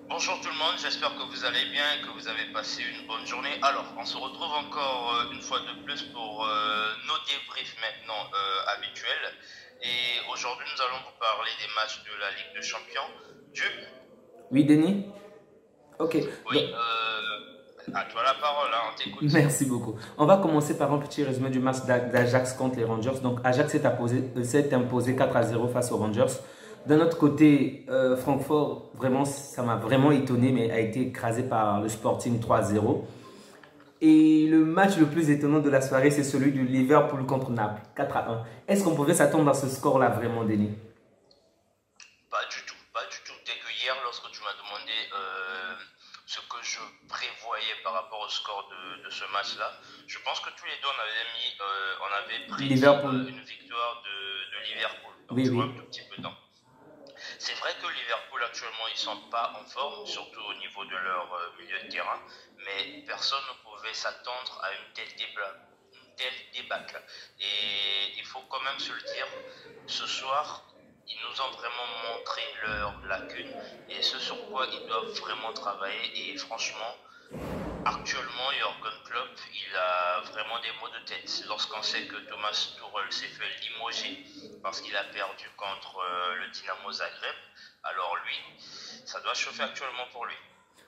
Bonjour tout le monde, j'espère que vous allez bien et que vous avez passé une bonne journée. Alors, on se retrouve encore une fois de plus pour nos débriefs maintenant habituels. Et aujourd'hui, nous allons vous parler des matchs de la Ligue des Champions. Du... Oui, Denis? Ok. Oui, à toi la parole, hein, on t'écoute. Merci beaucoup. On va commencer par un petit résumé du match d'Ajax contre les Rangers. Donc, Ajax s'est imposé 4-0 face aux Rangers. D'un autre côté, Francfort, vraiment, ça m'a vraiment étonné, mais a été écrasé par le Sporting 3-0. Et le match le plus étonnant de la soirée, c'est celui du Liverpool contre Naples, 4-1. Est-ce qu'on pouvait s'attendre à ce score-là, vraiment, Denis? Pas du tout, pas du tout. Dès que hier, lorsque tu m'as demandé ce que je prévoyais par rapport au score de ce match-là, je pense que tous les deux, on avait prédit Liverpool, une victoire de Liverpool. Donc oui, tu vois un oui. tout petit peu dans. C'est vrai que Liverpool actuellement ils sont pas en forme, surtout au niveau de leur milieu de terrain, mais personne ne pouvait s'attendre à une telle débâcle. Et il faut quand même se le dire, ce soir, ils nous ont vraiment montré leurs lacunes et ce sur quoi ils doivent vraiment travailler. Et franchement, actuellement, Jürgen Klopp, il a vraiment des maux de tête. Lorsqu'on sait que Thomas Tuchel s'est fait limoger parce qu'il a perdu contre le Dynamo Zagreb, alors lui, ça doit chauffer actuellement pour lui.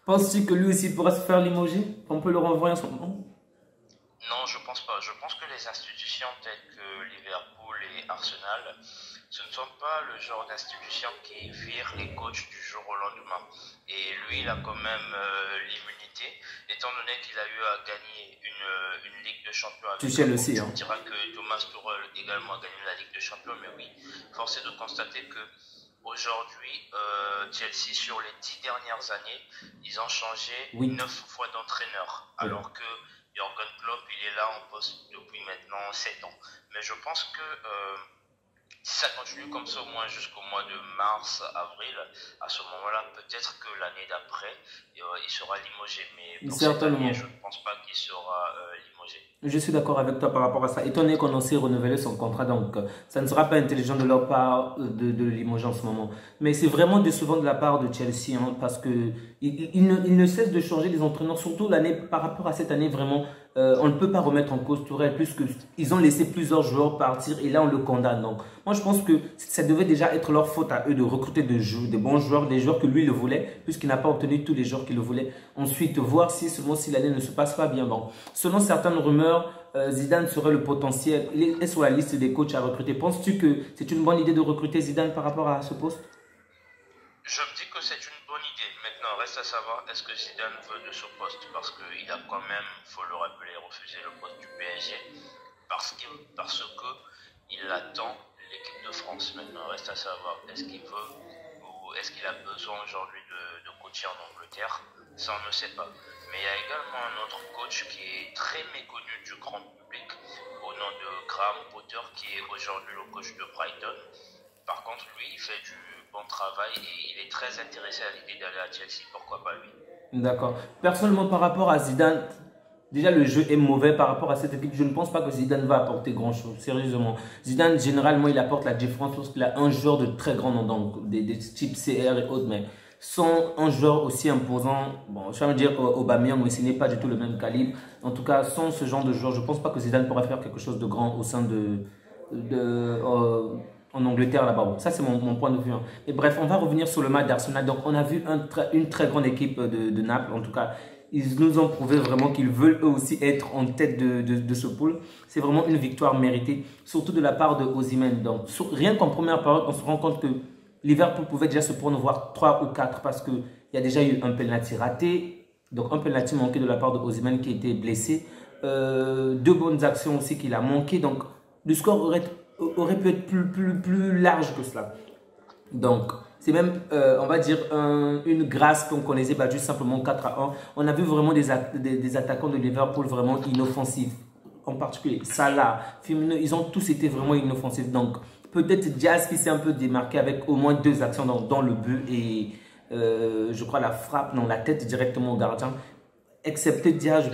Penses-tu que lui aussi pourra se faire limoger? On peut le renvoyer en ce moment? Non, je pense pas. Je pense que les institutions telles que Liverpool et Arsenal, ce ne sont pas le genre d'institutions qui virent les coachs du jour au lendemain. Et lui, il a quand même l'immunité, étant donné qu'il a eu à gagner une Ligue de Champions avec eux. Tuchel Bon, aussi, tu hein. me diras que Thomas Tuchel également a gagné la Ligue de Champions, mais oui, force est de constater que aujourd'hui, Chelsea, sur les 10 dernières années, ils ont changé Oui. 9 fois d'entraîneur, Oui. alors que Jürgen Klopp, il est là en poste depuis maintenant 7 ans. Mais je pense que si ça continue comme ça au moins jusqu'au mois de mars, avril, à ce moment-là, peut-être que l'année d'après, il sera limogé. Mais pour cette année, je Certainement. ne pense pas qu'il sera limogé. Je suis d'accord avec toi par rapport à ça. Étant donné qu'on a aussi renouvelé son contrat, donc ça ne sera pas intelligent de leur part de le limoger en ce moment. Mais c'est vraiment décevant de la part de Chelsea, hein, parce que il ne cesse de changer les entraîneurs, surtout l'année par rapport à cette année, vraiment, on ne peut pas remettre en cause Tourelle, puisque ils ont laissé plusieurs joueurs partir et là on le condamne. Donc moi je pense que ça devait déjà être leur faute à eux de recruter des bons joueurs, des joueurs que lui le voulait, puisqu'il n'a pas obtenu tous les joueurs qu'il le voulait. Ensuite, voir si seulement si l'année ne se passe pas bien. Bon, selon certaines rumeurs, Zidane serait le potentiel. Il est sur la liste des coachs à recruter. Penses-tu que c'est une bonne idée de recruter Zidane par rapport à ce poste? Je me dis que c'est une bonne idée. Maintenant, reste à savoir est-ce que Zidane veut de ce poste parce qu'il a quand même, faut le rappeler, refusé le poste du PSG parce que il attend l'équipe de France. Maintenant, reste à savoir est-ce qu'il veut ou est-ce qu'il a besoin aujourd'hui de coacher en Angleterre. Ça, on ne sait pas. Mais il y a également un autre coach qui est très méconnu du grand public au nom de Graham Potter qui est aujourd'hui le coach de Brighton. Par contre, lui, il fait du bon travail et il est très intéressé à l'idée d'aller à Chelsea. Pourquoi pas lui? D'accord. Personnellement, par rapport à Zidane, déjà le jeu est mauvais par rapport à cette équipe. Je ne pense pas que Zidane va apporter grand-chose, sérieusement. Zidane, généralement, il apporte la différence parce qu'il a un joueur de très grand nom, donc des types CR et autres, mais sans un joueur aussi imposant, bon, je vais me dire Aubameyang, mais ce n'est pas du tout le même calibre. En tout cas, sans ce genre de joueur, je ne pense pas que Zidane pourra faire quelque chose de grand au sein en Angleterre là-bas. Bon, ça, c'est mon point de vue, hein. Et bref, on va revenir sur le match d'Arsenal. Donc, on a vu une très grande équipe de Naples. En tout cas, ils nous ont prouvé vraiment qu'ils veulent eux aussi être en tête de ce pool. C'est vraiment une victoire méritée, surtout de la part de Osimhen. Donc, rien qu'en première période, on se rend compte que Liverpool pouvait déjà se prendre voire 3 ou 4 parce qu'il y a déjà eu un penalty raté. Donc, un penalty manqué de la part de Osimhen qui était blessé. Deux bonnes actions aussi qu'il a manqué. Donc, le score aurait pu être plus large que cela. Donc, c'est même, on va dire, une grâce qu'on les ait battus simplement 4-1. On a vu vraiment des attaquants de Liverpool vraiment inoffensifs. En particulier, Salah, Firmino, ils ont tous été vraiment inoffensifs. Donc, peut-être Diaz qui s'est un peu démarqué avec au moins deux actions dans le but et je crois la frappe dans la tête directement au gardien. Excepté Diaz,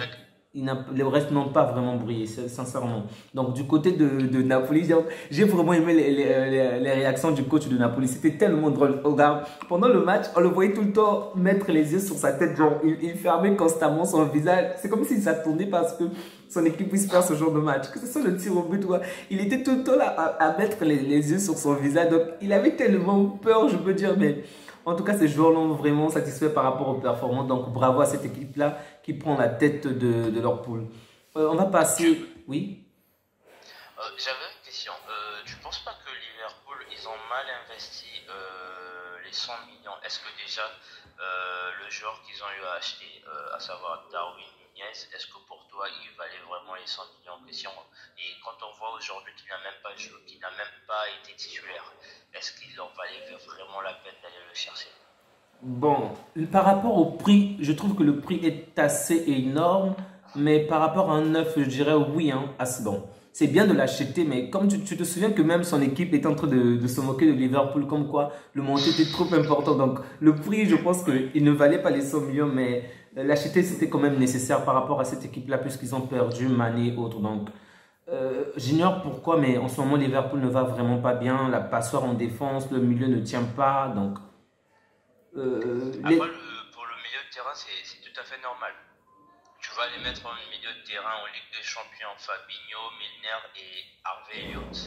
les restes n'ont pas vraiment brillé, sincèrement. Donc, du côté de Napoli, j'ai vraiment aimé les réactions du coach de Napoli. C'était tellement drôle. Regarde, pendant le match, on le voyait tout le temps mettre les yeux sur sa tête. Genre, il fermait constamment son visage. C'est comme s'il s'attendait parce que son équipe puisse faire ce genre de match. Que ce soit le tir au but, ouais. Il était tout le temps là à mettre les yeux sur son visage. Donc, il avait tellement peur, je peux dire. Mais en tout cas, ces joueurs l'ont vraiment satisfait par rapport aux performances. Donc, bravo à cette équipe-là qui prend la tête de leur poule. On va passer... Oui. J'avais une question. Tu penses pas que Liverpool, ils ont mal investi les 100 millions? Est-ce que déjà le joueur qu'ils ont eu à acheter, à savoir Darwin Nunez, est-ce que pour toi il valait vraiment les 100 millions en question? Et quand on voit aujourd'hui qu'il n'a même pas joué, qu'il n'a même pas été titulaire, est-ce qu'il en valait vraiment la peine d'aller le chercher? Bon, par rapport au prix, je trouve que le prix est assez énorme, mais par rapport à un neuf, je dirais oui, hein, bon. C'est bien de l'acheter, mais comme tu te souviens que même son équipe est en train de se moquer de Liverpool, comme quoi le montant était trop important. Donc, le prix, je pense qu'il ne valait pas les 100 millions, mais l'acheter, c'était quand même nécessaire par rapport à cette équipe-là, puisqu'ils ont perdu Mané et autres. Donc, j'ignore pourquoi, mais en ce moment, Liverpool ne va vraiment pas bien. La passoire en défense, le milieu ne tient pas. Donc, Après, pour le milieu de terrain, c'est tout à fait normal. Tu vas les mettre en milieu de terrain en Ligue des Champions, Fabinho, Milner et Harvey Elliott.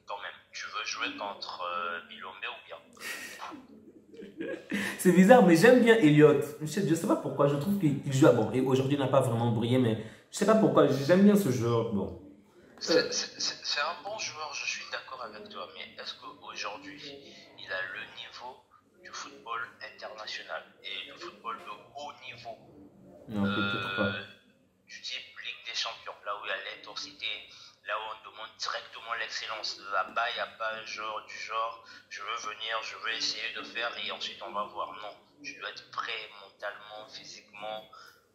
Quand même, tu veux jouer contre Bilomé ou bien? c'est bizarre, mais j'aime bien Elliott. Je sais pas pourquoi, je trouve qu'il joue. Bon, et aujourd'hui, il n'a pas vraiment brillé, mais je sais pas pourquoi, j'aime bien ce joueur. Bon. C'est un bon joueur, je suis d'accord avec toi, mais est-ce qu'aujourd'hui, il a le niveau du football international et du football de haut niveau, Non, peut-être pas. du type Ligue des Champions, là où il y a l'intensité, là où on demande directement l'excellence? Là-bas, il n'y a pas un genre du genre, je veux venir, je veux essayer de faire et ensuite on va voir. Non, tu dois être prêt mentalement, physiquement,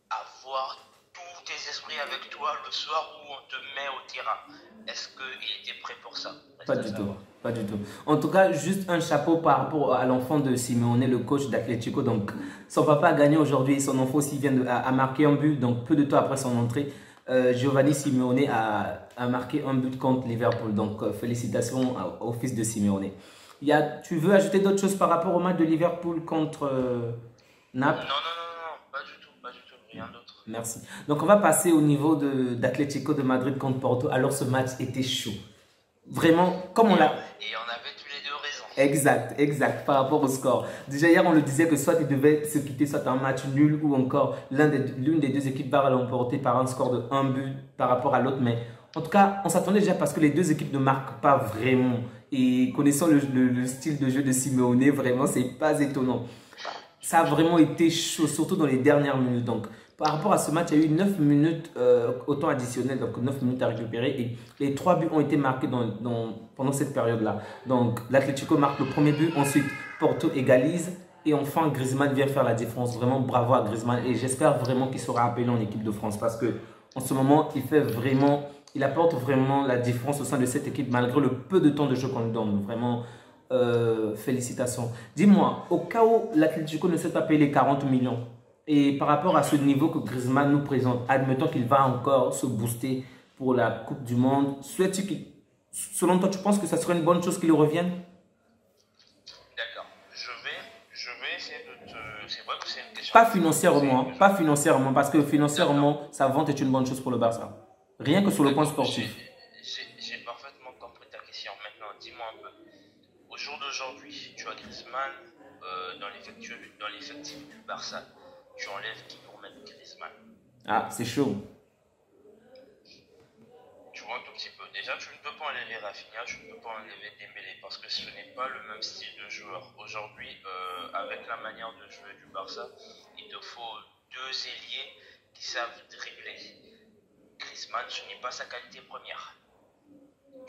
avoir tous tes esprits avec toi le soir où on te met au terrain. Est-ce qu'il était prêt pour ça? Pas Reste à du tout. savoir. Pas du tout. En tout cas, juste un chapeau par rapport à l'enfant de Simeone, le coach d'Atlético. Donc, son papa a gagné aujourd'hui. Son enfant aussi vient a marqué un but. Donc, peu de temps après son entrée, Giovanni Simeone a marqué un but contre Liverpool. Donc, félicitations au fils de Simeone. Tu veux ajouter d'autres choses par rapport au match de Liverpool contre Non, Naples? non, non, non, non, pas du tout, rien d'autre. Merci. Donc, on va passer au niveau d'Atlético de Madrid contre Porto. Alors, ce match était chaud. Vraiment, comme on l'a... Et on avait tous les deux raison. Exact, exact, par rapport au score. Déjà hier, on le disait que soit ils devaient se quitter, soit un match nul ou encore l'une des deux équipes va l'emporter par un score de un but par rapport à l'autre. Mais en tout cas, on s'attendait déjà parce que les deux équipes ne marquent pas vraiment. Et connaissant le style de jeu de Simeone, vraiment, c'est pas étonnant. Ça a vraiment été chaud, surtout dans les dernières minutes. Donc, par rapport à ce match, il y a eu 9 minutes au temps additionnel, donc 9 minutes à récupérer. Et les 3 buts ont été marqués pendant cette période-là. Donc, l'Atlético marque le premier but, ensuite Porto égalise. Et enfin, Griezmann vient faire la différence. Vraiment, bravo à Griezmann. Et j'espère vraiment qu'il sera appelé en équipe de France parce que en ce moment, il apporte vraiment la différence au sein de cette équipe malgré le peu de temps de jeu qu'on lui donne. Vraiment, félicitations. Dis-moi, au cas où l'Atlético ne s'est pas payé les 40 millions, et par rapport à ce niveau que Griezmann nous présente, admettons qu'il va encore se booster pour la Coupe du Monde, selon toi, tu penses que ça serait une bonne chose qu'il revienne? D'accord. Je vais essayer de te. C'est vrai que c'est une question Pas que tu m'as posée. financièrement, pas financièrement, parce que D'accord. financièrement, sa vente est une bonne chose pour le Barça. Rien que sur le point D'accord. sportif. J'ai parfaitement compris ta question. Maintenant, dis-moi un peu. Au jour d'aujourd'hui, tu as Griezmann dans l'effectif du Barça. Tu enlèves qui pour mettre Griezmann? Ah, c'est chaud. Tu vois un tout petit peu. Déjà, tu ne peux pas enlever Rafinha, tu ne peux pas enlever Dembélé parce que ce n'est pas le même style de joueur. Aujourd'hui, avec la manière de jouer du Barça, il te faut deux ailiers qui savent dribbler. Griezmann, ce n'est pas sa qualité première.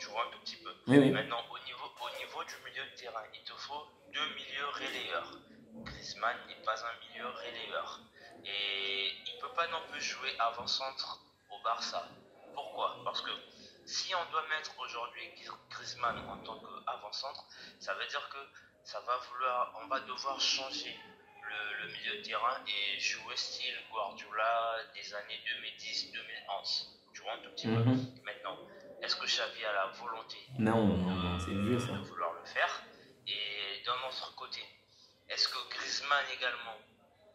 Tu vois un tout petit peu. Oui, oui. Maintenant, au niveau du milieu de terrain, il te faut deux milieux relayeurs. Griezmann n'est pas un milieu relayeur. Et il ne peut pas non plus jouer avant-centre au Barça. Pourquoi? Parce que si on doit mettre aujourd'hui Griezmann en tant qu'avant-centre, ça veut dire que on va devoir changer le milieu de terrain et jouer style Guardiola des années 2010-2011. Tu vois un tout petit peu. Maintenant, est-ce que Xavi a la volonté Non, c'est vieux ça. de vouloir le faire? Et d'un autre côté, est-ce que Griezmann également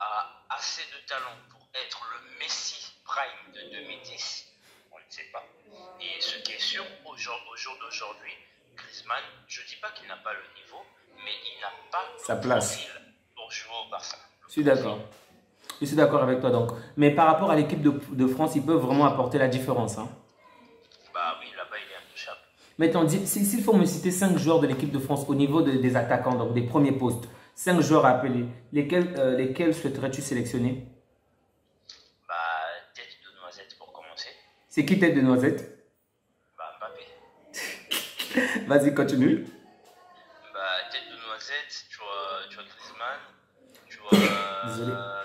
a assez de talent pour être le Messi Prime de 2010? On ne sait pas. Et ce qui est sûr, au jour d'aujourd'hui, Griezmann, je ne dis pas qu'il n'a pas le niveau, mais il n'a pas sa place pour jouer au Barça. Je suis d'accord. Je suis d'accord avec toi donc. Mais par rapport à l'équipe de France, ils peuvent vraiment apporter la différence. Hein. Bah oui, là-bas, il est intouchable. Maintenant, s'il faut me citer 5 joueurs de l'équipe de France au niveau des attaquants, donc des premiers postes, 5 joueurs à appeler, lesquels souhaiterais-tu sélectionner? Bah, tête de noisette pour commencer. C'est qui tête de noisette? Bah, Mbappé. Vas-y, continue. Bah, tête de noisette, tu vois Griezmann, tu vois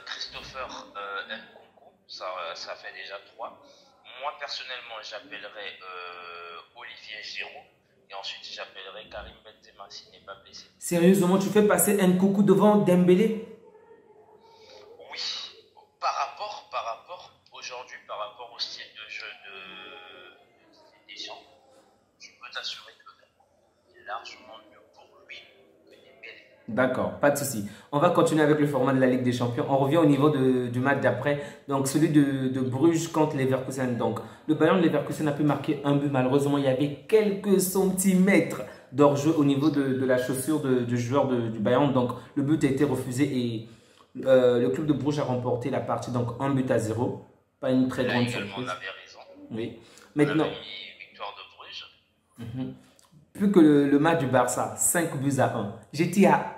Christopher Nkunku, ça fait déjà 3. Moi, personnellement, j'appellerai Olivier Giroud et ensuite j'appellerai Karim Benzema s'il n'est pas blessé. Sérieusement, tu fais passer Nkunku devant Dembélé? Oui, par rapport aujourd'hui, par rapport au style de jeu des gens, je peux t'assurer que c'est largement mieux pour lui que Dembélé. D'accord, pas de souci. On va continuer avec le format de la Ligue des Champions. On revient au niveau du match d'après. Donc, celui de Bruges contre Leverkusen. Donc, le Bayern de Leverkusen a pu marquer un but. Malheureusement, il y avait quelques centimètres d'hors-jeu au niveau de la chaussure du joueur du Bayern. Donc, le but a été refusé et le club de Bruges a remporté la partie. Donc, 1-0. Pas une très grande surprise. On avait raison. Oui. Maintenant, on avait mis victoire de Bruges. Plus que le match du Barça, 5 buts à 1. J'étais à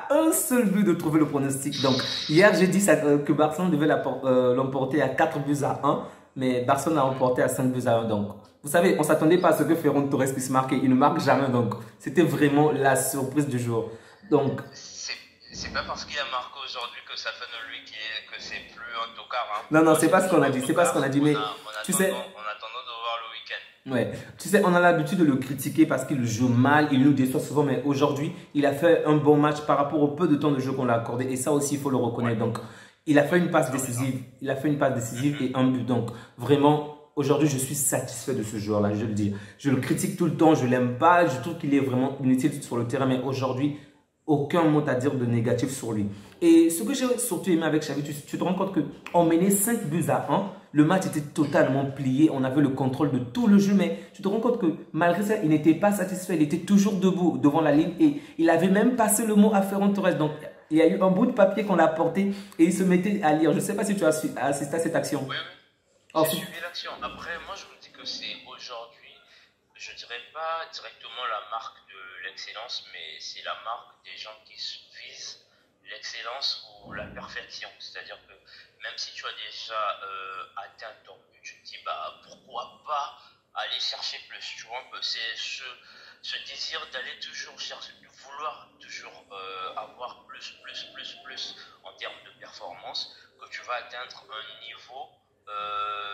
un seul but de trouver le pronostic. Donc, hier, j'ai dit que Barcelone devait l'emporter à 4 buts à 1. Mais Barcelone a remporté à 5 buts à 1. Donc, vous savez, on ne s'attendait pas à ce que Ferran Torres puisse marquer. Il ne marque jamais. Donc, c'était vraiment la surprise du jour. Donc, c'est pas parce qu'il a marqué aujourd'hui que ça fait de lui que c'est plus un tocard. Hein. Non, c'est pas ce qu'on a dit. C'est pas ce qu'on a dit. Mais tu sais. On attendant de voir le week-end. Ouais, tu sais, on a l'habitude de le critiquer parce qu'il joue mal, il nous déçoit souvent, mais aujourd'hui, il a fait un bon match par rapport au peu de temps de jeu qu'on l'a accordé. Et ça aussi, il faut le reconnaître. Donc, il a fait une passe décisive. Il a fait une passe décisive et un but. Donc, vraiment, aujourd'hui, je suis satisfait de ce joueur-là, je le dis. Je le critique tout le temps, je l'aime pas, je trouve qu'il est vraiment inutile sur le terrain, mais aujourd'hui, aucun mot à dire de négatif sur lui. Et ce que j'ai surtout aimé avec Xavi, tu te rends compte qu'on menait 5 buts à 1. Le match était totalement plié. On avait le contrôle de tout le jeu. Mais tu te rends compte que malgré ça, il n'était pas satisfait. Il était toujours debout devant la ligne. Et il avait même passé le mot à Ferran Torres. Donc, il y a eu un bout de papier qu'on a porté et il se mettait à lire. Je ne sais pas si tu as assisté à cette action. Oui. J'ai suivi l'action. Après, moi, je me dis que c'est aujourd'hui, je ne dirais pas directement la marque de l'excellence, mais c'est la marque des gens qui visent l'excellence ou la perfection. C'est-à-dire que même si tu as déjà atteint ton but, tu te dis bah, pourquoi pas aller chercher plus. Tu vois un peu, c'est ce désir d'aller toujours chercher, de vouloir toujours avoir plus en termes de performance, que tu vas atteindre un niveau,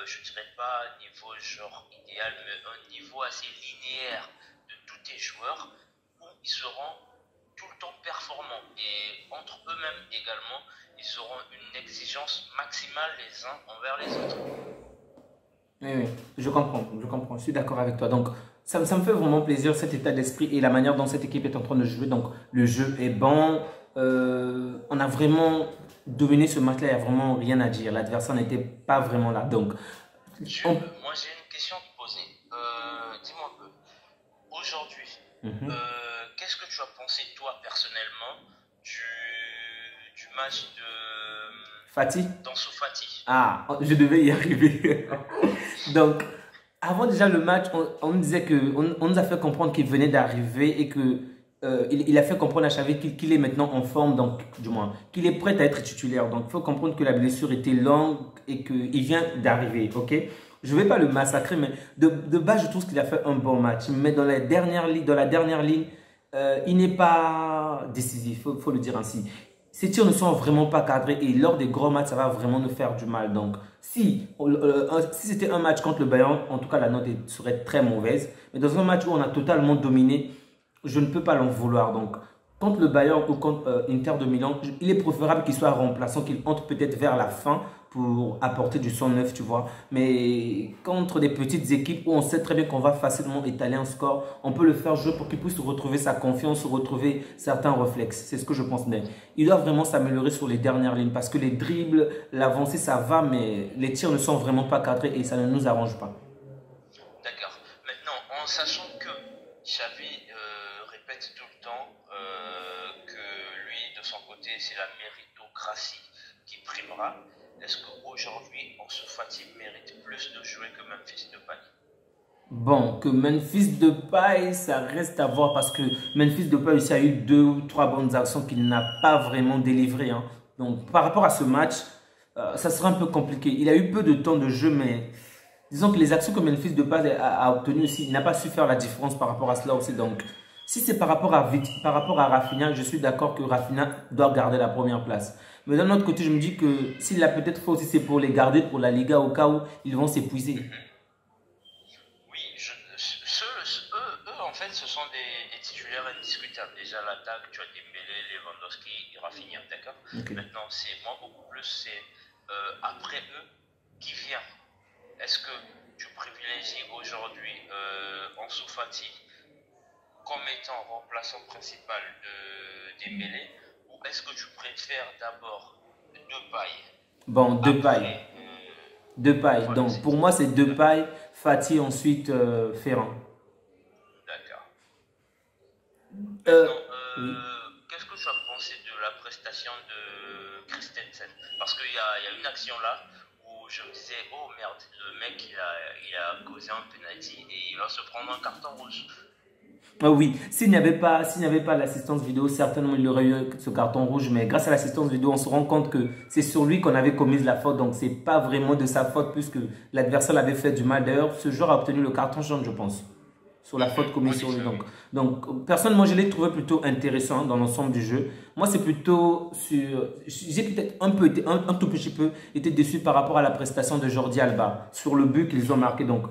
je ne dirais pas un niveau genre idéal, mais un niveau assez linéaire de tous tes joueurs où ils seront tout le temps performants et entre eux-mêmes également, ils auront une exigence maximale les uns envers les autres. Oui, je comprends, je suis d'accord avec toi. Donc, ça me fait vraiment plaisir cet état d'esprit et la manière dont cette équipe est en train de jouer. Donc, le jeu est bon. On a vraiment dominé ce match-là, il n'y a vraiment rien à dire. L'adversaire n'était pas vraiment là. Donc, moi, j'ai une question à te poser. Dis-moi un peu. Aujourd'hui, qu'est-ce que tu as pensé, toi, personnellement, du match de Fati? Ansu Fati? Ah, je devais y arriver. Donc, avant déjà le match, on nous disait on nous a fait comprendre qu'il venait d'arriver et que il a fait comprendre à Xavi qu'il est maintenant en forme, donc du moins qu'il est prêt à être titulaire. Donc, il faut comprendre que la blessure était longue et qu'il vient d'arriver, ok? Je ne vais pas le massacrer, mais de base, je trouve qu'il a fait un bon match. Mais dans la dernière ligne, il n'est pas décisif, il faut le dire ainsi. Ces tirs ne sont vraiment pas cadrés et lors des gros matchs, ça va vraiment nous faire du mal. Donc, si c'était un match contre le Bayern, en tout cas, la note serait très mauvaise. Mais dans un match où on a totalement dominé, je ne peux pas l'en vouloir. Donc, contre le Bayern ou contre Inter de Milan, il est préférable qu'il soit remplaçant, qu'il entre peut-être vers la fin pour apporter du sang neuf, tu vois. Mais contre des petites équipes où on sait très bien qu'on va facilement étaler un score, on peut le faire jouer pour qu'il puisse retrouver sa confiance, retrouver certains réflexes. C'est ce que je pense. Mais il doit vraiment s'améliorer sur les dernières lignes parce que les dribbles, l'avancée, ça va, mais les tirs ne sont vraiment pas cadrés et ça ne nous arrange pas. D'accord. Maintenant, en sachant que Xavi répète tout le temps que lui, de son côté, c'est la méritocratie qui primera, est-ce qu'aujourd'hui, Ansu Fati mérite plus de jouer que Memphis Depay? Bon, que Memphis Depay, ça reste à voir parce que Memphis Depay aussi a eu 2 ou 3 bonnes actions qu'il n'a pas vraiment délivrées, hein. Donc, par rapport à ce match, ça sera un peu compliqué. Il a eu peu de temps de jeu, mais disons que les actions que Memphis Depay a obtenues aussi, il n'a pas su faire la différence par rapport à cela aussi. Donc, si c'est par rapport à Rafinha, je suis d'accord que Rafinha doit garder la première place. Mais d'un autre côté, je me dis que s'il l'a peut-être fait aussi, c'est pour les garder pour la Liga au cas où ils vont s'épuiser. Oui, eux, en fait, ce sont des titulaires indiscutables. Déjà, l'attaque, tu as Dembélé, Lewandowski et Rafinha, d'accord? Ok. Maintenant, c'est moi beaucoup plus, c'est après eux qui vient. Est-ce que tu privilégies aujourd'hui Ansu Fati comme étant remplaçant principal de Dembélé ou est-ce que tu préfères d'abord Depay Bon, Depay. après Depay. voilà, Donc, c'est pour moi, c'est Depay, Fati, ensuite Ferran. d'accord. Euh, Maintenant, oui. qu'est-ce que tu as pensé de la prestation de Christensen? Parce qu'il y a une action là où je me disais, oh merde, le mec il a causé un penalty et il va se prendre un carton rouge. Oui, s'il n'y avait pas l'assistance vidéo, certainement il aurait eu ce carton rouge. Mais grâce à l'assistance vidéo, on se rend compte que c'est sur lui qu'on avait commis la faute. Donc, c'est pas vraiment de sa faute puisque l'adversaire l'avait fait du mal. D'ailleurs, ce joueur a obtenu le carton jaune, je pense, sur la faute En commise sur lui. effet, oui. Donc personnellement, je l'ai trouvé plutôt intéressant dans l'ensemble du jeu. Moi, c'est plutôt sur... J'ai peut-être un tout petit peu été déçu par rapport à la prestation de Jordi Alba sur le but qu'ils ont marqué. Donc,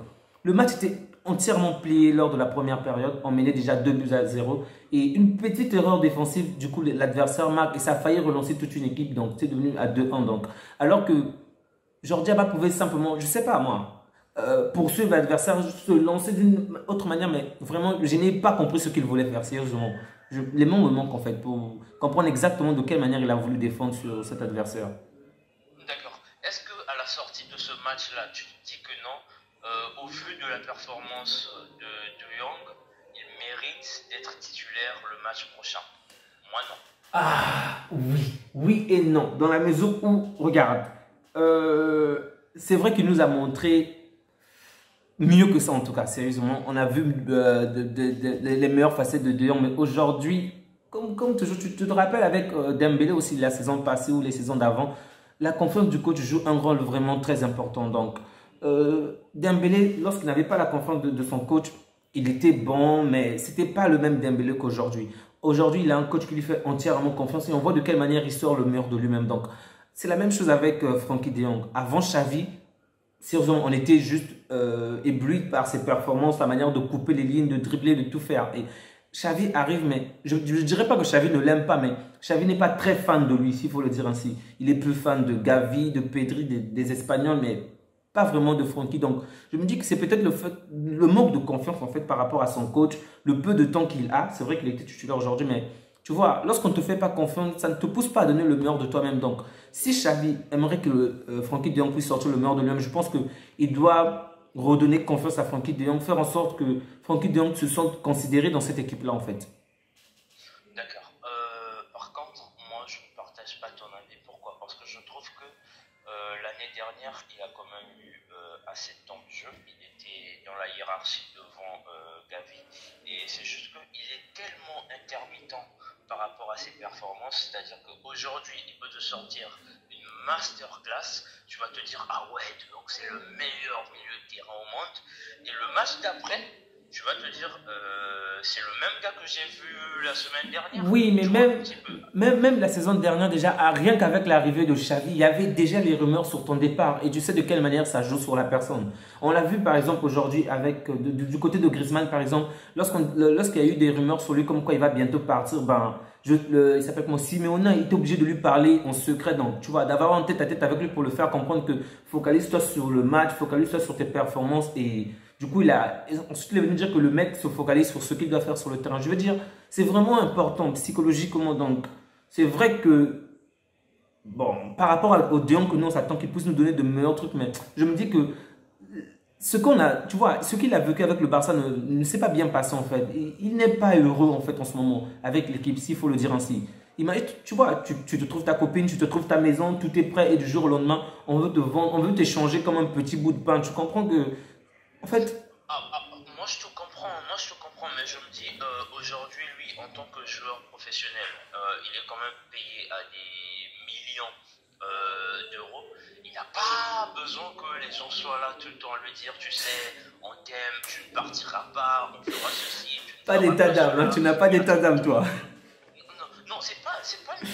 le match était entièrement plié lors de la première période. On menait déjà 2 buts à 0. Et une petite erreur défensive, du coup, l'adversaire marque et ça a failli relancer toute une équipe. Donc, c'est devenu à 2-1. Donc, alors que Jordi Alba pouvait simplement, je sais pas moi, poursuivre l'adversaire, se lancer d'une autre manière, mais vraiment, je n'ai pas compris ce qu'il voulait faire, sérieusement. Les mots me manquent en fait pour comprendre exactement de quelle manière il a voulu défendre sur cet adversaire. D'accord. Est-ce que à la sortie de ce match-là, tu te dis que non, au vu de la performance de Young, il mérite d'être titulaire le match prochain? Moi non. Ah, oui, oui et non. Dans la mesure où, regarde, c'est vrai qu'il nous a montré mieux que ça en tout cas, sérieusement. On a vu les meilleures facettes de De Jong, mais aujourd'hui, comme toujours, tu te rappelles avec Dembélé aussi la saison passée ou les saisons d'avant, la confiance du coach joue un rôle vraiment très important. Donc, Dembélé, lorsqu'il n'avait pas la confiance de son coach, il était bon, mais c'était pas le même Dembélé qu'aujourd'hui. Aujourd'hui, il a un coach qui lui fait entièrement confiance et on voit de quelle manière il sort le meilleur de lui-même. Donc, c'est la même chose avec Frenkie de Jong. Avant Xavi, sérieusement, on était juste ébloui par ses performances, la manière de couper les lignes, de dribbler, de tout faire. Et Xavi arrive, mais je ne dirais pas que Xavi ne l'aime pas, mais Xavi n'est pas très fan de lui, s'il faut le dire ainsi. Il est plus fan de Gavi, de Pedri, des Espagnols, mais pas vraiment de Frenkie. Donc, je me dis que c'est peut-être le manque de confiance en fait par rapport à son coach, le peu de temps qu'il a. C'est vrai qu'il était titulaire aujourd'hui, mais tu vois, lorsqu'on ne te fait pas confiance, ça ne te pousse pas à donner le meilleur de toi-même. Donc, si Xavi aimerait que Frenkie de Jong puisse sortir le meilleur de lui-même, je pense qu'il doit redonner confiance à Frenkie de Jong, faire en sorte que Frenkie de Jong se sente considéré dans cette équipe-là, en fait. D'accord. Par contre, moi, je ne partage pas ton avis. Pourquoi? Parce que je trouve que l'année dernière, il a quand même eu assez de temps de jeu. Il était dans la hiérarchie devant Gavi. Et c'est juste qu'il est tellement intermittent par rapport à ses performances. C'est-à-dire qu'aujourd'hui, il peut te sortir une masterclass. Tu vas te dire, ah ouais, donc c'est le meilleur milieu de terrain au monde. Et le match d'après, tu vas te dire, c'est le même gars que j'ai vu la semaine dernière. Oui, mais Tu vois un petit peu. même la saison dernière, déjà, rien qu'avec l'arrivée de Xavi, il y avait déjà les rumeurs sur ton départ. Et tu sais de quelle manière ça joue sur la personne. On l'a vu, par exemple, aujourd'hui, avec du côté de Griezmann, par exemple, lorsqu'il y a eu des rumeurs sur lui, comme quoi il va bientôt partir, ben, il s'appelle comment Simeone, il était obligé de lui parler en secret. Donc, tu vois, d'avoir un tête-à-tête avec lui pour le faire comprendre que focalise-toi sur le match, focalise-toi sur tes performances. Et du coup, ensuite, il est venu dire que le mec se focalise sur ce qu'il doit faire sur le terrain. Je veux dire, c'est vraiment important psychologiquement. Donc, c'est vrai que, bon, par rapport au Dion que nous on s'attend qu'il puisse nous donner de meilleurs trucs, mais je me dis que ce qu'on a, tu vois, ce qu'il a vécu avec le Barça ne s'est pas bien passé en fait. Il n'est pas heureux en fait en ce moment avec l'équipe, s'il faut le dire ainsi. Tu vois, tu te trouves ta copine, tu te trouves ta maison, tout est prêt et du jour au lendemain, on veut te vendre, on veut t'échanger comme un petit bout de pain. Tu comprends que, en fait, Moi je te comprends, mais je me dis, aujourd'hui, lui, en tant que joueur professionnel, il est quand même payé à des millions d'euros. Il n'a pas besoin que les gens soient là tout le temps à lui dire, tu sais, on t'aime, tu ne partiras pas, on fera ceci, tu ne pas feras d'état pas d'âme, hein, cela. tu n'as pas d'état d'âme toi. Non, non, c'est pas une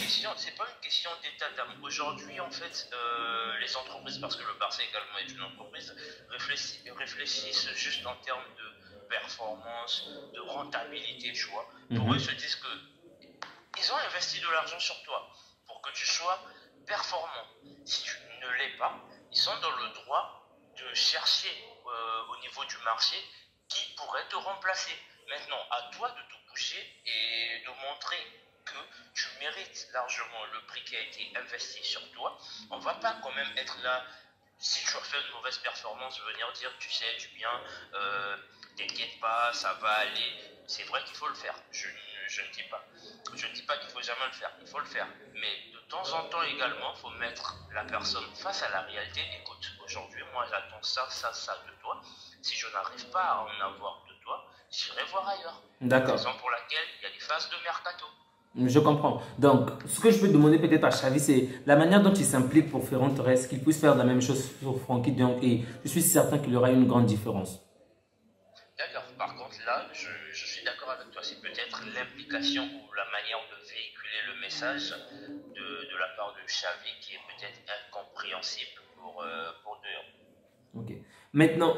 question d'état d'âme. Aujourd'hui, en fait, les entreprises, parce que le Barça également est une entreprise, réfléchissent juste en termes de performance, de rentabilité, tu vois. Pour eux, ils se disent que ils ont investi de l'argent sur toi pour que tu sois performant. Si tu ne l'es pas, ils sont dans le droit de chercher au niveau du marché qui pourrait te remplacer. Maintenant, à toi de te bouger et de montrer que tu mérites largement le prix qui a été investi sur toi. On ne va pas quand même être là, si tu as fait une mauvaise performance, venir dire, tu sais, du bien, t'inquiète pas, ça va aller. C'est vrai qu'il faut le faire. Je ne dis pas. Je ne dis pas qu'il faut jamais le faire. Il faut le faire. Mais de temps en temps également, il faut mettre la personne face à la réalité. Écoute, aujourd'hui, moi, j'attends ça, ça, ça de toi. Si je n'arrive pas à en avoir de toi, j'irai voir ailleurs. D'accord. Raison pour laquelle il y a des phases de mercato. Je comprends. Donc, ce que je peux demander peut-être à Xavi, c'est la manière dont il s'implique pour Ferran Torres, qu'il puisse faire la même chose sur Frankie de Jong, et je suis certain qu'il y aura une grande différence. D'accord. Par contre, là, je suis d'accord avec toi. C'est peut-être l'implication ou la manière de véhiculer le message de la part de Xavi qui est peut-être incompréhensible pour De Jong. Ok. Maintenant,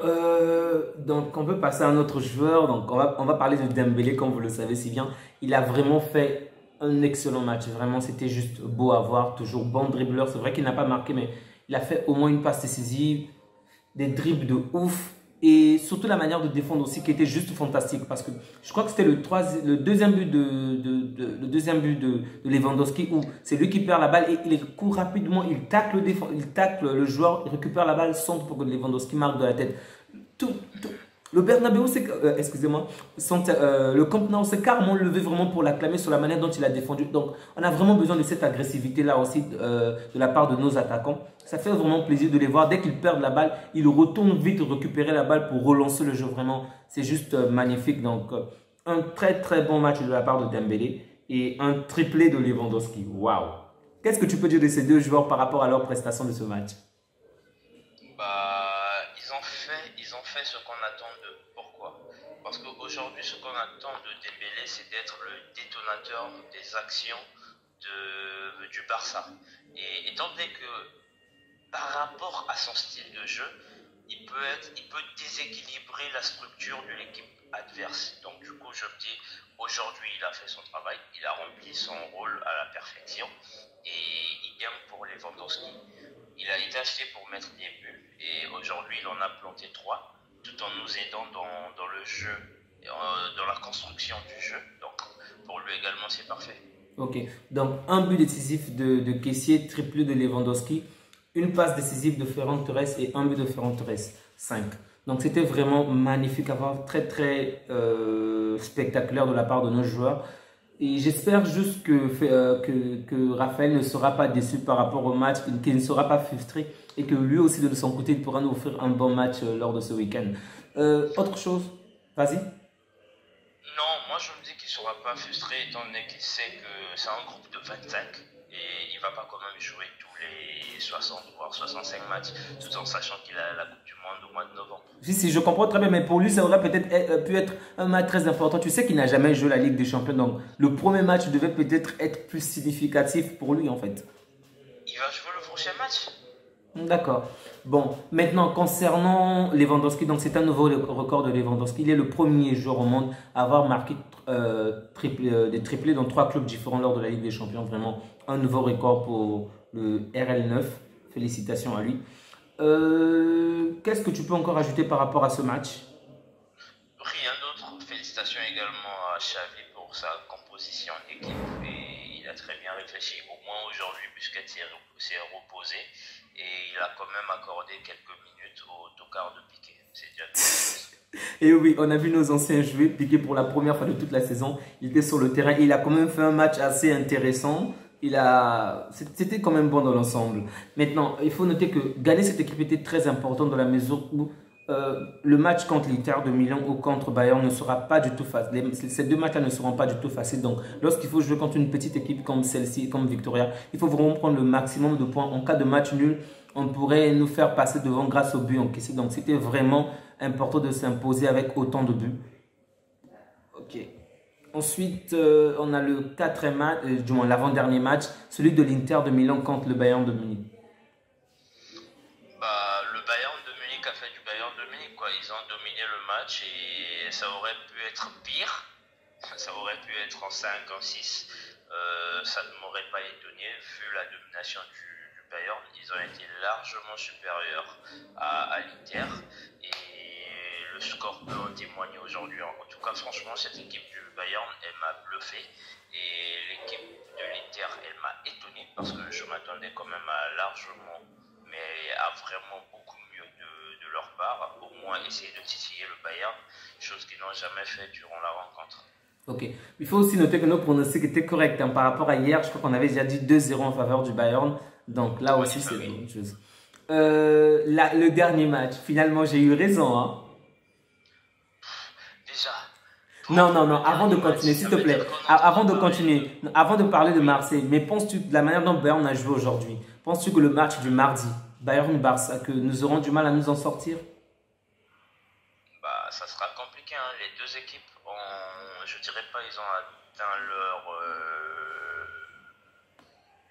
donc on peut passer à un autre joueur. Donc, on va parler de Dembélé, comme vous le savez si bien. Il a vraiment fait un excellent match. Vraiment, c'était juste beau à voir. Toujours bon dribbleur. C'est vrai qu'il n'a pas marqué, mais il a fait au moins une passe décisive, des dribbles de ouf. Et surtout la manière de défendre aussi qui était juste fantastique. Parce que je crois que c'était le deuxième but le deuxième but de Lewandowski où c'est lui qui perd la balle et il court rapidement, il tacle le joueur, il récupère la balle, centre pour que Lewandowski marque de la tête. Tout, tout. Le Bernabeu, excusez-moi, le Camp Nou s'est carrément levé vraiment pour l'acclamer sur la manière dont il a défendu. Donc, on a vraiment besoin de cette agressivité-là aussi de la part de nos attaquants. Ça fait vraiment plaisir de les voir. Dès qu'ils perdent la balle, ils retournent vite récupérer la balle pour relancer le jeu. Vraiment, c'est juste magnifique. Donc, un très très bon match de la part de Dembélé et un triplé de Lewandowski. Waouh! Qu'est-ce que tu peux dire de ces deux joueurs par rapport à leur prestation de ce match? Ils ont fait ce qu'on attend d'eux. Pourquoi? Parce qu'aujourd'hui, ce qu'on attend de Dembélé, c'est d'être le détonateur des actions du Barça. Et étant donné que par rapport à son style de jeu, il peut déséquilibrer la structure de l'équipe adverse. Donc du coup, je me dis, aujourd'hui, il a fait son travail, il a rempli son rôle à la perfection. Et idem pour Lewandowski. Il a été acheté pour mettre des buts et aujourd'hui, il en a planté trois, tout en nous aidant dans le jeu, dans la construction du jeu. Donc pour lui également, c'est parfait. Ok, donc un but décisif de Kessié, triplé de Lewandowski, une passe décisive de Ferran Torres et un but de Ferran Torres, 5. Donc c'était vraiment magnifique à voir, très très spectaculaire de la part de nos joueurs. Et j'espère juste que Raphaël ne sera pas déçu par rapport au match, qu'il ne sera pas frustré et que lui aussi de son côté il pourra nous offrir un bon match lors de ce week-end. Autre chose, vas-y. Non, moi je me dis qu'il ne sera pas frustré étant donné qu'il sait que c'est un groupe de 25 et il ne va pas quand même jouer tous les 60 voire 65 matchs, tout en sachant qu'il a la Coupe du Monde au mois de novembre. Si, je comprends très bien, mais pour lui, ça aurait peut-être pu être un match très important. Tu sais qu'il n'a jamais joué la Ligue des Champions, donc le premier match devait peut-être être plus significatif pour lui, en fait. Il va jouer le prochain match. D'accord. Bon, maintenant, concernant Lewandowski, donc c'est un nouveau record de Lewandowski. Il est le premier joueur au monde à avoir marqué des triplés dans 3 clubs différents lors de la Ligue des Champions. Vraiment, un nouveau record pour le RL9. Félicitations à lui. Qu'est-ce que tu peux encore ajouter par rapport à ce match? Rien d'autre. Félicitations également à Xavi pour sa composition d'équipe. Et il a très bien réfléchi. Au moins aujourd'hui, Busquets s'est reposé. Et il a quand même accordé quelques minutes au tocard de Piqué. C'est déjà tout. Et oui, on a vu nos anciens jouer. Piqué pour la première fois de toute la saison. Il était sur le terrain. Il a quand même fait un match assez intéressant. C'était quand même bon dans l'ensemble. Maintenant, il faut noter que gagner cette équipe était très important dans la mesure où le match contre l'Inter de Milan ou contre Bayern ne sera pas du tout facile. Ces deux matchs-là ne seront pas du tout faciles. Donc, lorsqu'il faut jouer contre une petite équipe comme celle-ci, comme Victoria, il faut vraiment prendre le maximum de points. En cas de match nul, on pourrait nous faire passer devant grâce au but encaissé. Donc, c'était vraiment important de s'imposer avec autant de buts. Ok. Ensuite, on a le quatrième match, du moins l'avant-dernier match, celui de l'Inter de Milan contre le Bayern de Munich. Bah, le Bayern de Munich a fait du Bayern de Munich, quoi. Ils ont dominé le match et ça aurait pu être pire. Ça aurait pu être en 5, en 6. Ça ne m'aurait pas étonné vu la domination du Bayern. Ils ont été largement supérieurs à l'Inter et le score peut en témoigner aujourd'hui. En tout cas, franchement, cette équipe du Bayern, elle m'a bluffé et l'équipe de l'Inter, elle m'a étonné parce que je m'attendais quand même à largement, mais à vraiment beaucoup mieux de leur part, au moins essayer de titiller le Bayern, chose qu'ils n'ont jamais fait durant la rencontre. Ok. Il faut aussi noter que nos pronostics étaient corrects par rapport à hier. Je crois qu'on avait déjà dit 2-0 en faveur du Bayern. Donc là aussi, c'est la même chose. Le dernier match, finalement, j'ai eu raison. Hein. Déjà. Non, non, non. Avant de continuer, s'il te plaît. Avant de continuer, avant de parler de Marseille, mais penses-tu, de la manière dont Bayern a joué aujourd'hui, penses-tu que le match du mardi, Bayern-Barça, que nous aurons du mal à nous en sortir? Bah, ça sera compliqué. Hein. Les deux équipes, je dirais pas, ils ont atteint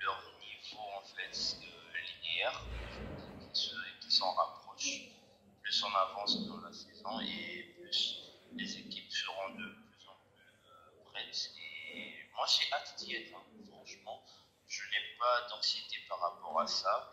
leur niveau en fait linéaire, qui s'en rapprochent. Plus on avance dans la saison et plus les équipes seront de plus en plus prêtes. Et moi, j'ai hâte d'y être. Hein. Franchement, je n'ai pas d'anxiété par rapport à ça.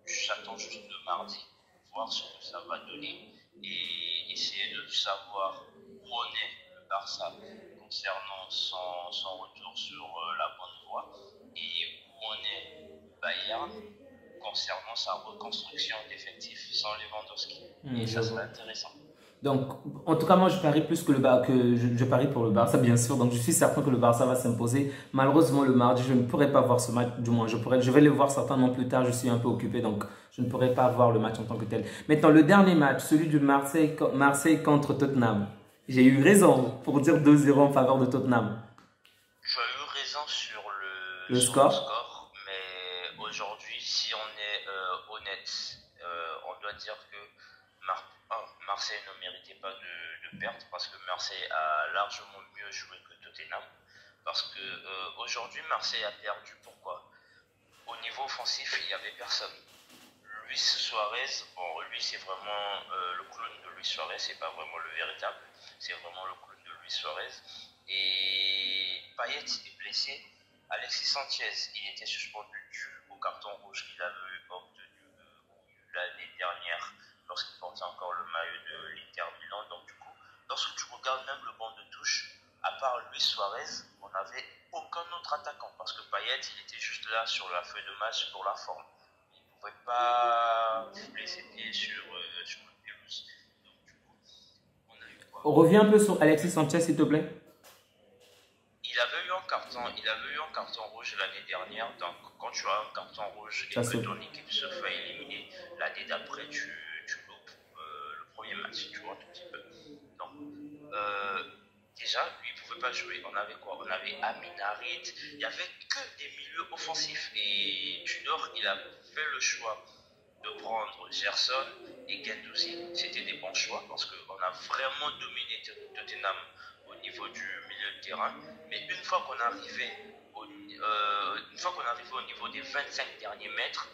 J'attends juste le mardi, voir ce que ça va donner et essayer de savoir où on est le Barça concernant son retour sur la bonne voie et où on est le Bayern concernant sa reconstruction d'effectifs sans Lewandowski. Et ça serait intéressant. Donc, en tout cas, moi, je parie plus que je parie pour le Barça, bien sûr. Donc, je suis certain que le Barça va s'imposer. Malheureusement, le mardi, je ne pourrai pas voir ce match. Du moins, je vais le voir certainement plus tard. Je suis un peu occupé, donc je ne pourrai pas voir le match en tant que tel. Maintenant, le dernier match, celui du Marseille contre Tottenham. J'ai eu raison pour dire 2-0 en faveur de Tottenham. Tu as eu raison sur le score, mais aujourd'hui, si on est honnête, on doit dire que Marseille ne méritait pas de perdre parce que Marseille a largement mieux joué que Tottenham. Parce que aujourd'hui, Marseille a perdu. Pourquoi? Au niveau offensif, il n'y avait personne. Luis Suarez, bon, lui c'est vraiment le clone de Luis Suarez, c'est pas vraiment le véritable, c'est vraiment le clone de Luis Suarez. Et Payet est blessé. Alexis Sanchez, il était suspendu au carton rouge qu'il avait obtenu l'année dernière lorsqu'il portait encore le maillot de l'Inter Milan. Donc du coup, lorsque tu regardes même le banc de touche, à part Luis Suarez, on n'avait aucun autre attaquant parce que Payet, il était juste là sur la feuille de match pour la forme. Il ne pouvait pas fouler ses pieds sur une pelouse. Donc du coup, on a eu quoi? On revient un peu sur Alexis Sanchez, s'il te plaît. Il avait eu un carton rouge l'année dernière. Donc, quand tu as un carton rouge et que ton équipe se fait éliminer, l'année d'après, tu loupes le premier match, tu vois, un tout petit peu. Donc, déjà, lui, il ne pouvait pas jouer. On avait quoi? On avait Amin Harit. Il n'y avait que des milieux offensifs. Et Tudor, il a fait le choix de prendre Gerson et Guendouzi. C'était des bons choix parce qu'on a vraiment dominé Tottenham au niveau du milieu de terrain. Mais une fois qu'on arrivait au niveau des 25 derniers mètres,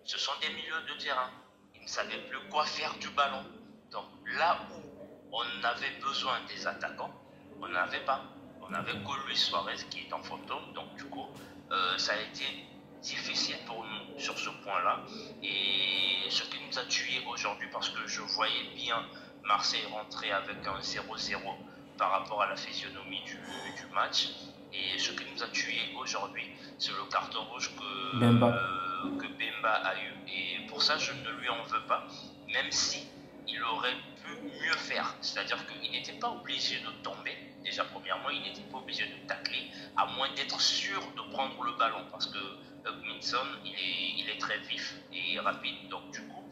ce sont des milieux de terrain. Ils ne savaient plus quoi faire du ballon. Donc là où on avait besoin des attaquants, on n'avait pas. On avait que Luis Suarez qui est en fantôme. Donc du coup, ça a été difficile pour nous sur ce point-là. Et ce qui nous a tués aujourd'hui, parce que je voyais bien Marseille rentrer avec un 0-0 par rapport à la physionomie du match. Et ce qui nous a tués aujourd'hui, c'est le carton rouge que Bemba a eu. Et pour ça, je ne lui en veux pas, même si il aurait pu mieux faire. C'est-à-dire qu'il n'était pas obligé de tomber. Déjà, premièrement, il n'était pas obligé de tacler, à moins d'être sûr de prendre le ballon. Parce que Hugminson, il est très vif et rapide. Donc, du coup,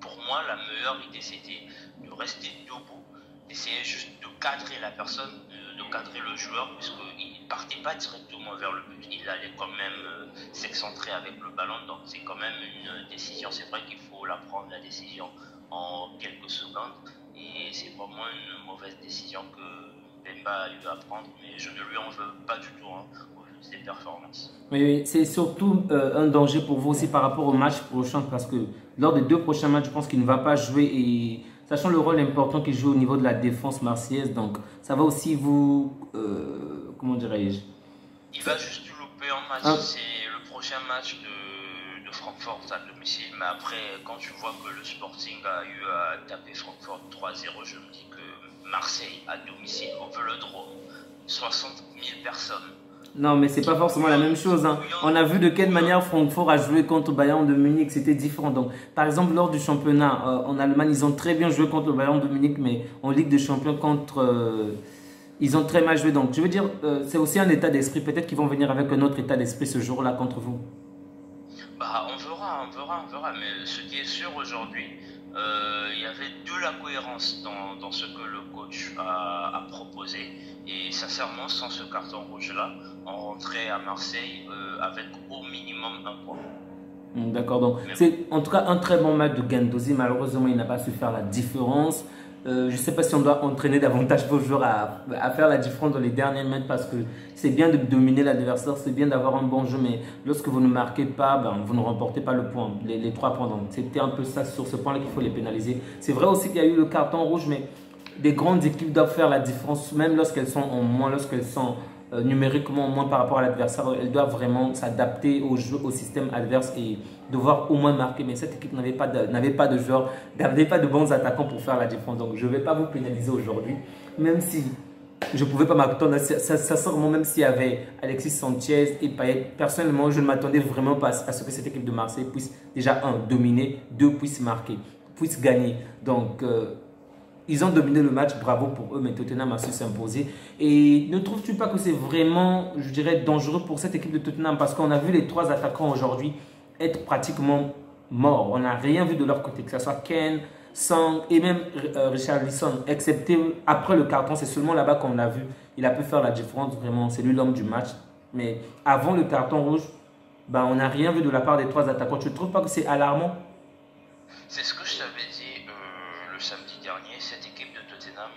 pour moi, la meilleure idée, c'était de rester debout, d'essayer juste de cadrer la personne, de cadrer le joueur, puisqu'il ne partait pas directement vers le but. Il allait quand même s'excentrer avec le ballon. Donc, c'est quand même une décision. C'est vrai qu'il faut la prendre, la décision, en quelques secondes. Et c'est vraiment une mauvaise décision que Bemba a eu à prendre. Mais je ne lui en veux pas du tout, hein, au vu de ses performances. Oui, c'est surtout un danger pour vous aussi par rapport au match prochain parce que lors des 2 prochains matchs, je pense qu'il ne va pas jouer et sachant le rôle important qu'il joue au niveau de la défense marseillaise, donc ça va aussi vous, comment dirais-je? Il va juste louper un match, c'est le prochain match de Francfort à domicile, mais après quand tu vois que le Sporting a eu à taper Francfort 3-0, je me dis que Marseille à domicile au Vélodrome, 60 000 personnes. Non, mais c'est pas forcément la même chose, hein. On a vu de quelle manière Francfort a joué contre Bayern de Munich, c'était différent. Donc, par exemple, lors du championnat en Allemagne, ils ont très bien joué contre le Bayern de Munich, mais en Ligue des Champions ils ont très mal joué. Donc, je veux dire, c'est aussi un état d'esprit. Peut-être qu'ils vont venir avec un autre état d'esprit ce jour-là contre vous. Bah, on verra. Mais ce qui est sûr aujourd'hui, il y avait de la cohérence dans ce que le coach a proposé. Et sincèrement, sans ce carton rouge-là, on rentrait à Marseille avec au minimum un point. D'accord, donc c'est en tout cas un très bon match de Guendouzi. Malheureusement, il n'a pas su faire la différence. Je ne sais pas si on doit entraîner davantage vos joueurs à faire la différence dans les derniers mètres parce que c'est bien de dominer l'adversaire, c'est bien d'avoir un bon jeu, mais lorsque vous ne marquez pas, ben, vous ne remportez pas le point, les 3 points. Donc c'était un peu ça sur ce point-là qu'il faut les pénaliser. C'est vrai aussi qu'il y a eu le carton rouge, mais des grandes équipes doivent faire la différence, même lorsqu'elles sont en moins, lorsqu'elles sont numériquement en moins par rapport à l'adversaire. Elles doivent vraiment s'adapter au jeu, au système adverse et devoir au moins marquer. Mais cette équipe n'avait pas de joueurs, n'avait pas de bons attaquants pour faire la défense. Donc je ne vais pas vous pénaliser aujourd'hui, même si je ne pouvais pas m'attendre. Ça sort même s'il y avait Alexis Sanchez et Payet. Personnellement, je ne m'attendais vraiment pas à ce que cette équipe de Marseille puisse déjà, 1, dominer, 2, puisse marquer, puisse gagner. Donc, ils ont dominé le match, bravo pour eux, mais Tottenham a su s'imposer. Et ne trouves-tu pas que c'est vraiment, je dirais, dangereux pour cette équipe de Tottenham? Parce qu'on a vu les 3 attaquants aujourd'hui être pratiquement morts. On n'a rien vu de leur côté, que ce soit Kane, Sang et même Richarlison, excepté après le carton. C'est seulement là-bas qu'on l'a vu. Il a pu faire la différence, vraiment. C'est lui l'homme du match. Mais avant le carton rouge, ben, on n'a rien vu de la part des 3 attaquants. Tu ne trouves pas que c'est alarmant? C'est ce que je t'avais dit le samedi dernier. Cette équipe de Tottenham,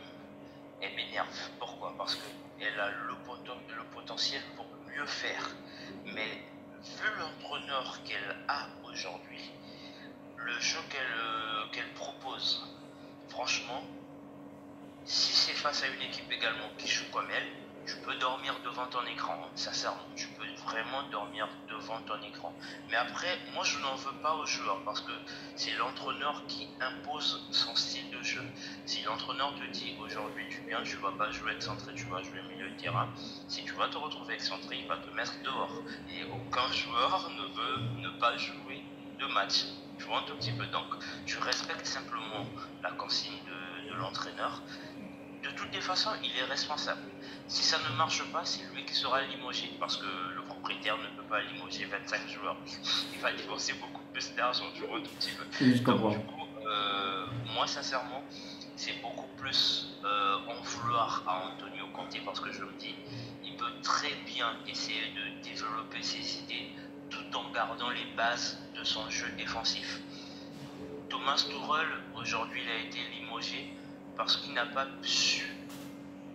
elle m'énerve. Pourquoi? Parce qu'elle a le potentiel pour mieux faire. Mais vu l'entraîneur qu'elle a aujourd'hui, le jeu qu'elle propose, franchement, si c'est face à une équipe également qui joue comme elle, tu peux dormir devant ton écran, sincèrement, tu peux vraiment dormir devant ton écran. Mais après, moi je n'en veux pas aux joueurs parce que c'est l'entraîneur qui impose son style de jeu. Si l'entraîneur te dit aujourd'hui tu viens, tu ne vas pas jouer excentré, tu vas jouer milieu de terrain, si tu vas te retrouver excentré, il va te mettre dehors. Et aucun joueur ne veut ne pas jouer de match. Tu vois un tout petit peu. Donc tu respectes simplement la consigne de l'entraîneur. De toutes les façons, il est responsable. Si ça ne marche pas, c'est lui qui sera limogé parce que le propriétaire ne peut pas limoger 25 joueurs. Il va dépenser beaucoup plus d'argent, tu vois, un tout petit peu. Oui, je comprends. Donc, du coup, moi, sincèrement, c'est beaucoup plus en vouloir à Antonio Conte parce que je me dis, il peut très bien essayer de développer ses idées tout en gardant les bases de son jeu défensif. Thomas Tuchel, aujourd'hui, il a été limogé parce qu'il n'a pas su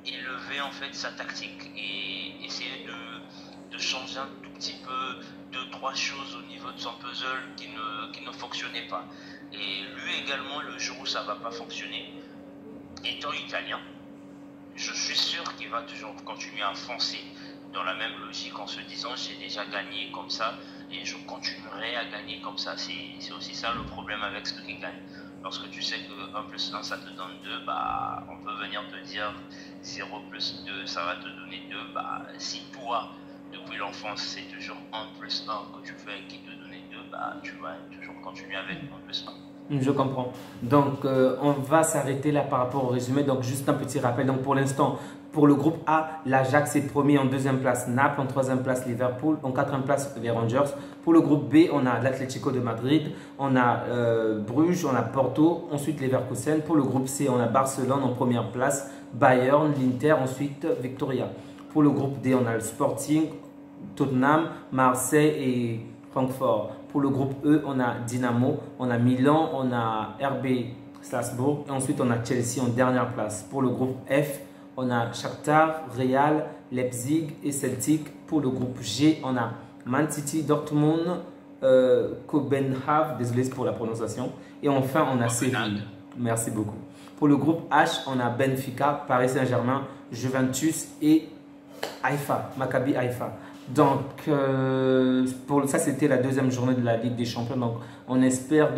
élever en fait sa tactique et essayer de changer un tout petit peu deux, trois choses au niveau de son puzzle qui ne fonctionnaient pas. Et lui également, le jour où ça ne va pas fonctionner, étant italien, je suis sûr qu'il va toujours continuer à foncer dans la même logique en se disant j'ai déjà gagné comme ça et je continuerai à gagner comme ça. C'est aussi ça le problème avec ceux qui gagnent. Lorsque tu sais que 1 plus 1 ça te donne 2, bah, on peut venir te dire 0 plus 2 ça va te donner 2. Bah, si toi, depuis l'enfance, c'est toujours 1 plus 1 que tu fais qui te donnait 2, bah, tu vas toujours continuer avec 1 plus 1. Je comprends. Donc, on va s'arrêter là par rapport au résumé. Donc, juste un petit rappel. Donc, pour l'instant, pour le groupe A, l'Ajax est premier en deuxième place, Naples en troisième place, Liverpool en quatrième place, les Rangers. Pour le groupe B, on a l'Atlético de Madrid, on a Bruges, on a Porto, ensuite Leverkusen. Pour le groupe C, on a Barcelone en première place, Bayern, l'Inter, ensuite Victoria. Pour le groupe D, on a le Sporting, Tottenham, Marseille et Francfort. Pour le groupe E, on a Dynamo, on a Milan, on a RB Strasbourg et ensuite on a Chelsea en dernière place. Pour le groupe F, on a Shakhtar, Real, Leipzig et Celtic. Pour le groupe G, on a Man City, Dortmund, Copenhague, désolé pour la prononciation. Et enfin, on a Séville. Merci beaucoup. Pour le groupe H, on a Benfica, Paris Saint-Germain, Juventus et Haïfa, Maccabi Haïfa. Donc, ça, c'était la deuxième journée de la Ligue des Champions. Donc, on espère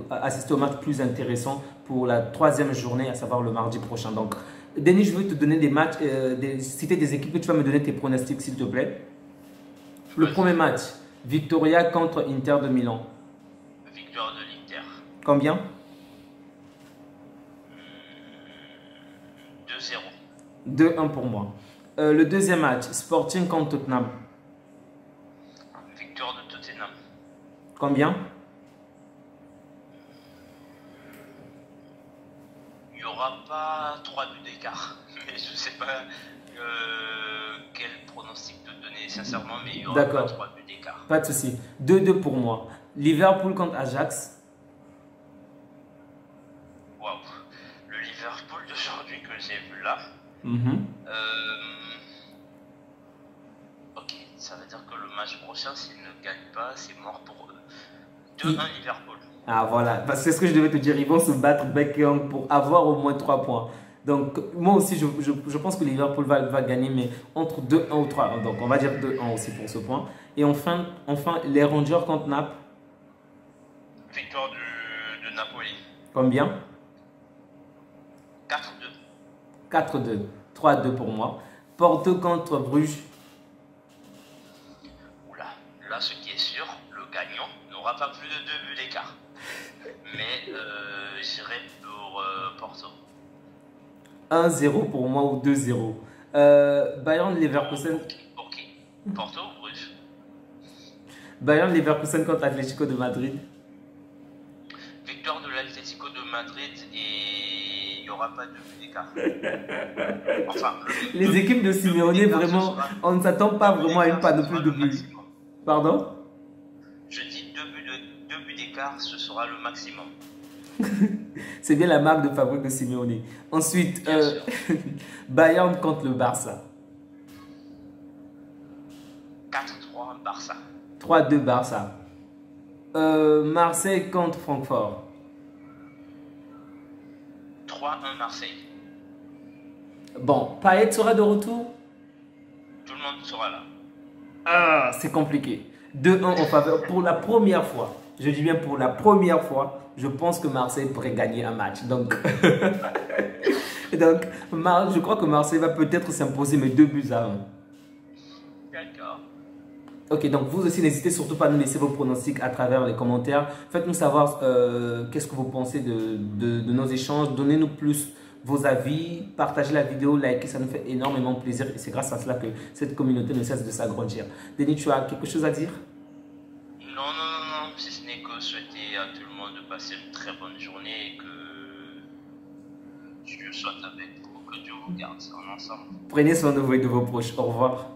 assister au match plus intéressant pour la troisième journée, à savoir le mardi prochain. Donc, Denis, je veux te donner des matchs, citer des équipes que tu vas me donner tes pronostics, s'il te plaît. Le premier match, Victoria contre Inter de Milan. Victoire de l'Inter. Combien? 2-0. 2-1 pour moi. Le deuxième match, Sporting contre Tottenham. Victoire de Tottenham. Combien? Il n'y aura pas 3 buts d'écart. Mais je ne sais pas quel pronostic te donner sincèrement, mais il n'y aura pas 3 buts d'écart. Pas de souci. 2-2 pour moi. Liverpool contre Ajax. Waouh. Le Liverpool d'aujourd'hui que j'ai vu là. Ok, ça veut dire que le match prochain, s'ils ne gagnent pas, c'est mort pour eux. 2-1 Liverpool. Ah voilà, parce que c'est ce que je devais te dire, ils vont se battre bec et ongle pour avoir au moins 3 points. Donc moi aussi, je pense que Liverpool va gagner, mais entre 2-1 ou 3. Donc on va dire 2-1 aussi pour ce point. Et enfin les Rangers contre Naples. Victoire de Napoli. Combien? 4-2. 4-2. 3-2 pour moi. Porto contre Bruges. Oula, là ce qui est sûr, le gagnant n'aura pas plus de 2 buts d'écart. Mais j'irai pour Porto. 1-0 pour moi ou 2-0. Bayern Leverkusen. Pour qui? Porto ou Bruges? Bayern Leverkusen contre Atlético de Madrid. Victoire de l'Atlético de Madrid et il n'y aura pas de but d'écart. Enfin, les équipes de Simeone, vraiment, on ne s'attend pas vraiment à une panoplie de buts. Pardon? Je dis 2 buts d'écart, ce sera le maximum. C'est bien la marque de fabrique de Simeone. Ensuite, Bayern contre le Barça. 4-3 Barça. 3-2 Barça. Marseille contre Francfort. 3-1 Marseille. Bon, Payet sera de retour? Tout le monde sera là. Ah, c'est compliqué. 2-1 en faveur. Pour la première fois, je dis bien pour la première fois, je pense que Marseille pourrait gagner un match. Donc, je crois que Marseille va peut-être s'imposer, mais 2-1. D'accord. Ok, donc vous aussi, n'hésitez surtout pas à nous laisser vos pronostics à travers les commentaires. Faites-nous savoir qu'est-ce que vous pensez de nos échanges. Donnez-nous plus vos avis, partagez la vidéo, likez, ça nous fait énormément plaisir. Et c'est grâce à cela que cette communauté ne cesse de s'agrandir. Denis, tu as quelque chose à dire? Non, si ce n'est que souhaiter à tout le monde de passer une très bonne journée et que Dieu soit avec vous, que Dieu vous garde en ensemble. Prenez soin de vous et de vos proches. Au revoir.